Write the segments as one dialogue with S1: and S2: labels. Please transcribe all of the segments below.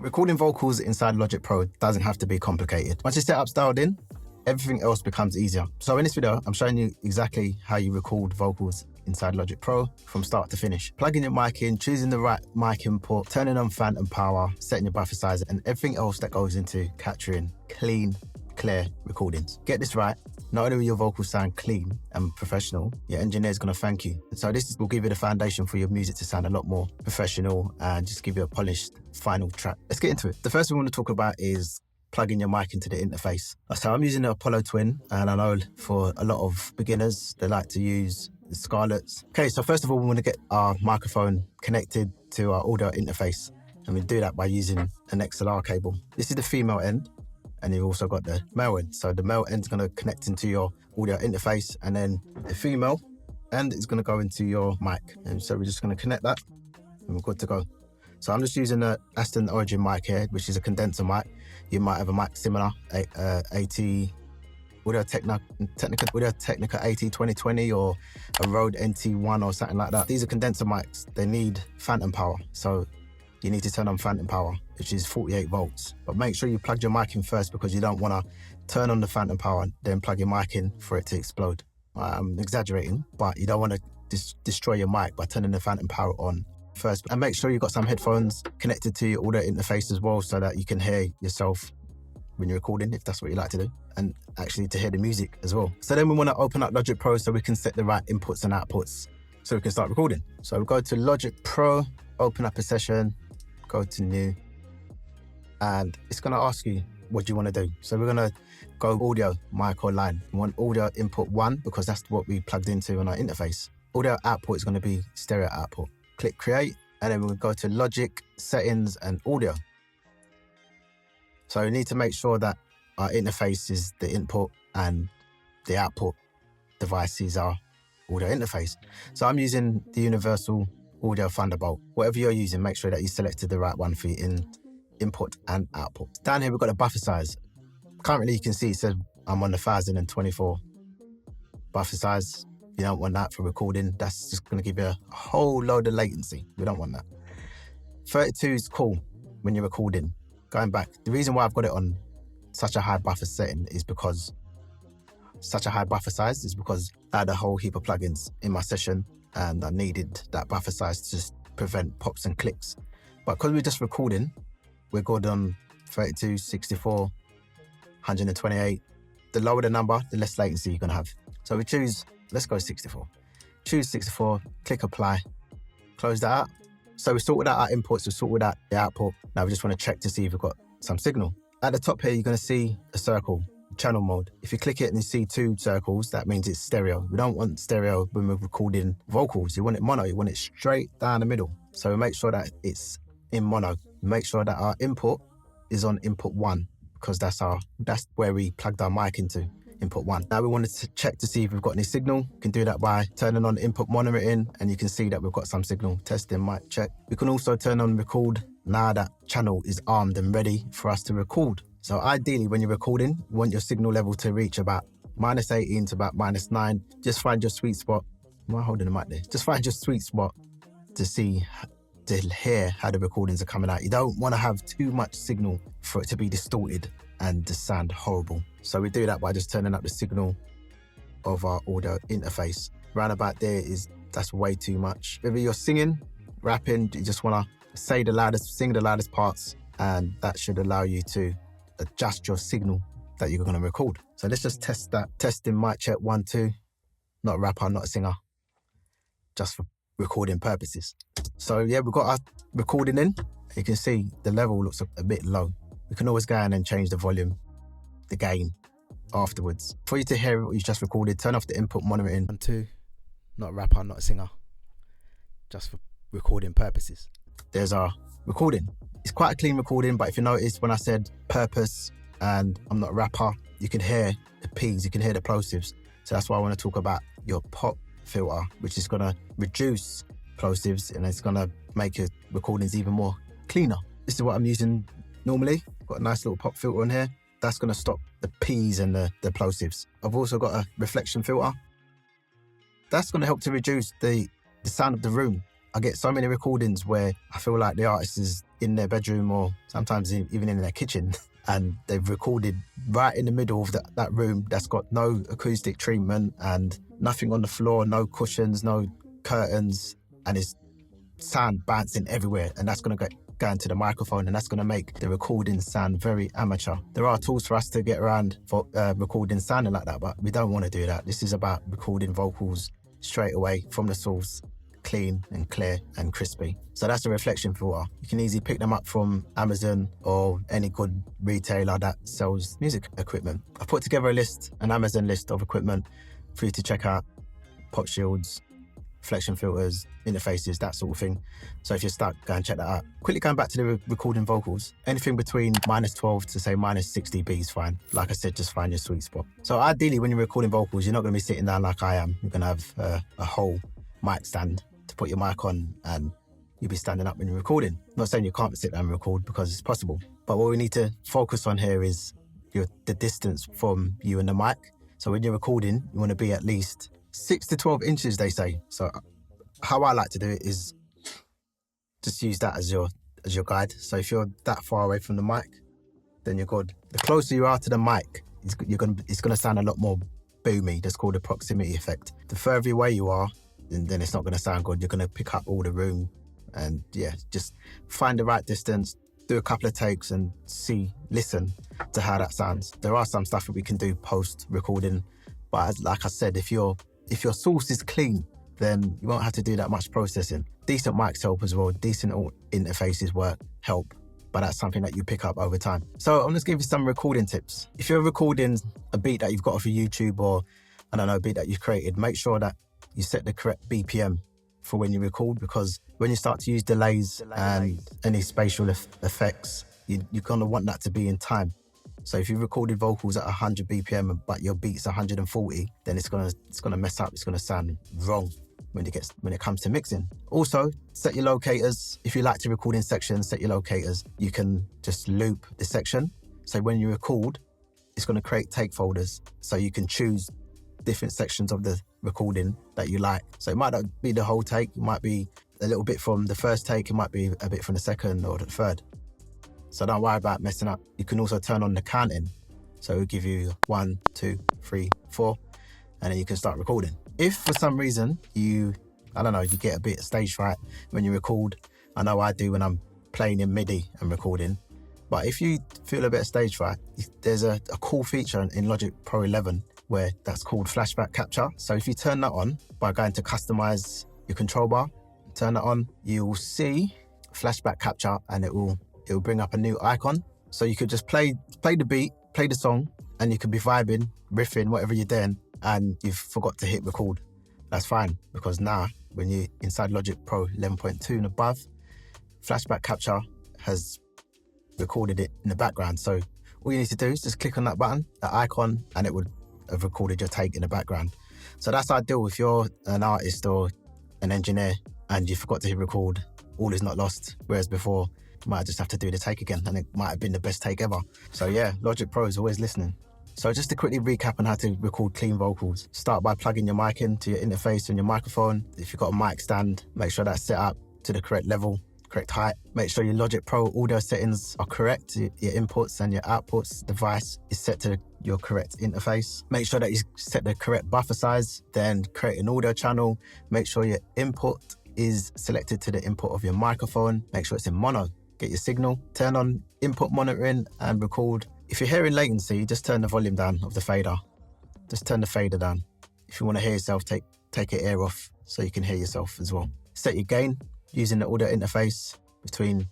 S1: Recording vocals inside Logic Pro doesn't have to be complicated. Once your setup's dialed in, everything else becomes easier. So in this video, I'm showing you exactly how you record vocals inside Logic Pro from start to finish. Plugging your mic in, choosing the right mic input, turning on phantom power, setting your buffer size, and everything else that goes into capturing clean, clear recordings. Get this right. Not only will your vocals sound clean and professional, your engineer's gonna thank you. So this will give you the foundation for your music to sound a lot more professional and just give you a polished final track. Let's get into it. The first thing we want to talk about is plugging your mic into the interface. So I'm using the Apollo Twin, and I know for a lot of beginners, they like to use the Scarletts. Okay, so first of all, we want to get our microphone connected to our audio interface, and we do that by using an XLR cable. This is the female end, and you've also got the male end. So the male end is going to connect into your audio interface, and then the female end is going to go into your mic. And so we're just going to connect that, and we're good to go. So I'm just using a Aston Origin mic here, which is a condenser mic. You might have a mic similar, Audio Technica AT 2020 or a Rode NT1 or something like that. These are condenser mics. They need phantom power. So you need to turn on phantom power, which is 48 volts. But make sure you plug your mic in first, because you don't want to turn on the phantom power, then plug your mic in for it to explode. I'm exaggerating, but you don't want to destroy your mic by turning the phantom power on first. And make sure you've got some headphones connected to your audio interface as well, so that you can hear yourself when you're recording, if that's what you like to do, and actually to hear the music as well. So then we want to open up Logic Pro so we can set the right inputs and outputs so we can start recording. So we'll go to Logic Pro, open up a session, go to new, and it's going to ask you what do you want to do. So we're going to go audio, mic or line. We want audio input 1 because that's what we plugged into on our interface. Audio output is going to be stereo output. Click create, and then we'll go to Logic, settings and audio. So we need to make sure that our interface is the input and the output device is our audio interface. So I'm using the Universal Audio Thunderbolt. Whatever you're using, make sure that you selected the right one for your input and output. Down here, we've got a buffer size. Currently, you can see it says I'm on the 1024 buffer size. You don't want that for recording. That's just going to give you a whole load of latency. We don't want that. 32 is cool when you're recording. Going back, the reason why I've got it on such a high buffer setting is because such a high buffer size is because I had a whole heap of plugins in my session and I needed that buffer size to just prevent pops and clicks. But because we're just recording, we're good on 32, 64, 128. The lower the number, the less latency you're gonna have. So we choose, let's go 64. Choose 64, click apply, close that out. So we sorted out our inputs, we sorted out the output. Now we just want to check to see if we've got some signal. At the top here, you're going to see a circle, channel mode. If you click it and you see 2 circles, that means it's stereo. We don't want stereo when we're recording vocals. You want it mono, you want it straight down the middle. So we make sure that it's in mono. Make sure that our input is on input 1, because that's where we plugged our mic into. Input 1. Now we wanted to check to see if we've got any signal. You can do that by turning on input monitoring, and you can see that we've got some signal. Testing, mic check. We can also turn on record. Now that channel is armed and ready for us to record. So ideally, when you're recording, you want your signal level to reach about -18 to about -9. Just find your sweet spot. Am I holding the mic there? Just find your sweet spot to hear how the recordings are coming out. You don't want to have too much signal for it to be distorted and to sound horrible. So we do that by just turning up the signal of our audio interface. Round about there that's way too much. Whether you're singing, rapping, you just want to sing the loudest parts, and that should allow you to adjust your signal that you're going to record. So let's just test that. Testing, mic check 1, 2. Not a rapper, not a singer, just for recording purposes. So yeah, we've got our recording in. You can see the level looks a bit low. We can always go in and change the volume, the gain afterwards. For you to hear what you just recorded, turn off the input monitoring. 1, 2. Not a rapper, not a singer, just for recording purposes. There's our recording. It's quite a clean recording, but if you notice when I said purpose and I'm not a rapper, you can hear the P's, you can hear the plosives. So that's why I want to talk about your pop filter, which is going to reduce plosives and it's going to make your recordings even more cleaner. This is what I'm using normally. Got a nice little pop filter in here. That's going to stop the P's and the plosives. I've also got a reflection filter. That's going to help to reduce the sound of the room. I get so many recordings where I feel like the artist is in their bedroom or sometimes even in their kitchen and they've recorded right in the middle of that room that's got no acoustic treatment and nothing on the floor, no cushions, no curtains, and it's sound bouncing everywhere, and that's going to go into the microphone, and that's going to make the recording sound very amateur. There are tools for us to get around for recording sounding like that, but we don't want to do that. This is about recording vocals straight away from the source, clean and clear and crispy. So that's a reflection filter. You can easily pick them up from Amazon or any good retailer that sells music equipment. I've put together an Amazon list of equipment for you to check out: pop shields, reflection filters, interfaces, that sort of thing. So if you're stuck, go and check that out. Quickly going back to the recording vocals, anything between -12 to say -6 dB is fine. Like I said, just find your sweet spot. So ideally, when you're recording vocals, you're not going to be sitting down like I am. You're going to have a whole mic stand to put your mic on, and you'll be standing up when you're recording. I'm not saying you can't sit down and record, because it's possible. But what we need to focus on here is the distance from you and the mic. So when you're recording, you want to be at least 6 to 12 inches, they say. So how I like to do it is just use that as your guide. So if you're that far away from the mic, then you're good. The closer you are to the mic, it's gonna sound a lot more boomy. That's called the proximity effect. The further away you are, then it's not gonna sound good. You're gonna pick up all the room, and yeah, just find the right distance, do a couple of takes and listen to how that sounds. There are some stuff that we can do post-recording, but like I said, if your source is clean, then you won't have to do that much processing. Decent mics help as well. Decent interfaces help, but that's something that you pick up over time. So I'm just giving you some recording tips. If you're recording a beat that you've got off of YouTube, or I don't know, a beat that you've created, make sure that you set the correct BPM for when you record, because when you start to use delays and any spatial effects, you're gonna want that to be in time. So if you recorded vocals at 100 BPM but your beat's 140, then it's gonna mess up. It's gonna sound wrong when it comes to mixing. Also, set your locators. If you like to record in sections, set your locators. You can just loop the section. So when you record, it's gonna create take folders. So you can choose different sections of the recording that you like. So it might not be the whole take. It might be a little bit from the first take. It might be a bit from the second or the third. So don't worry about messing up. You can also turn on the counting. So it'll give you 1, 2, 3, 4, and then you can start recording. If for some reason you get a bit of stage fright when you record, I know I do when I'm playing in MIDI and recording, but if you feel a bit of stage fright, there's a cool feature in Logic Pro 11 where that's called flashback capture. So if you turn that on by going to customize your control bar, turn that on, you will see flashback capture, and it will bring up a new icon. So you could just play the beat, play the song, and you could be vibing, riffing, whatever you're doing, and you've forgot to hit record. That's fine, because now when you're inside Logic Pro 11.2 and above, flashback capture has recorded it in the background. So all you need to do is just click on that button, that icon, and it would have recorded your take in the background. So that's ideal if you're an artist or an engineer and you forgot to hit record. All is not lost, whereas before, you might just have to do the take again, and it might have been the best take ever. So yeah, Logic Pro is always listening. So just to quickly recap on how to record clean vocals, start by plugging your mic into your interface and your microphone. If you've got a mic stand, make sure that's set up to the correct level, correct height. Make sure your Logic Pro audio settings are correct. Your inputs and your outputs device is set to your correct interface. Make sure that you set the correct buffer size, then create an audio channel. Make sure your input is selected to the input of your microphone. Make sure it's in mono. Get your signal, turn on input monitoring and record. If you're hearing latency, just turn the volume down of the fader. Just turn the fader down. If you want to hear yourself, take your ear off so you can hear yourself as well. Set your gain using the audio interface between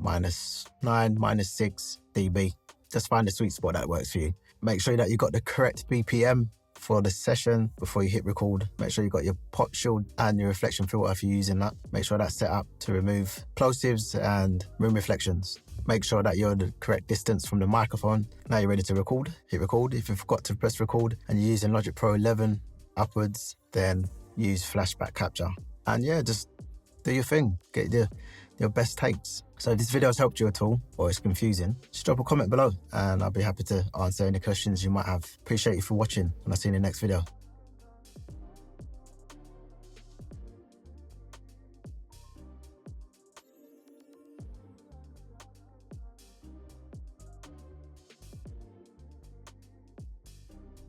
S1: -9, -6 dB. Just find the sweet spot that works for you. Make sure that you got the correct BPM for the session before you hit record. Make sure you got your pop shield and your reflection filter if you're using that. Make sure that's set up to remove plosives and room reflections. Make sure that you're the correct distance from the microphone. Now you're ready to record. Hit record. If you forgot to press record and you're using Logic Pro 11 upwards, then use flashback capture. And yeah, just do your thing. Get your best takes. So if this video has helped you at all, or it's confusing, just drop a comment below and I'll be happy to answer any questions you might have. Appreciate you for watching, and I'll see you in the next video.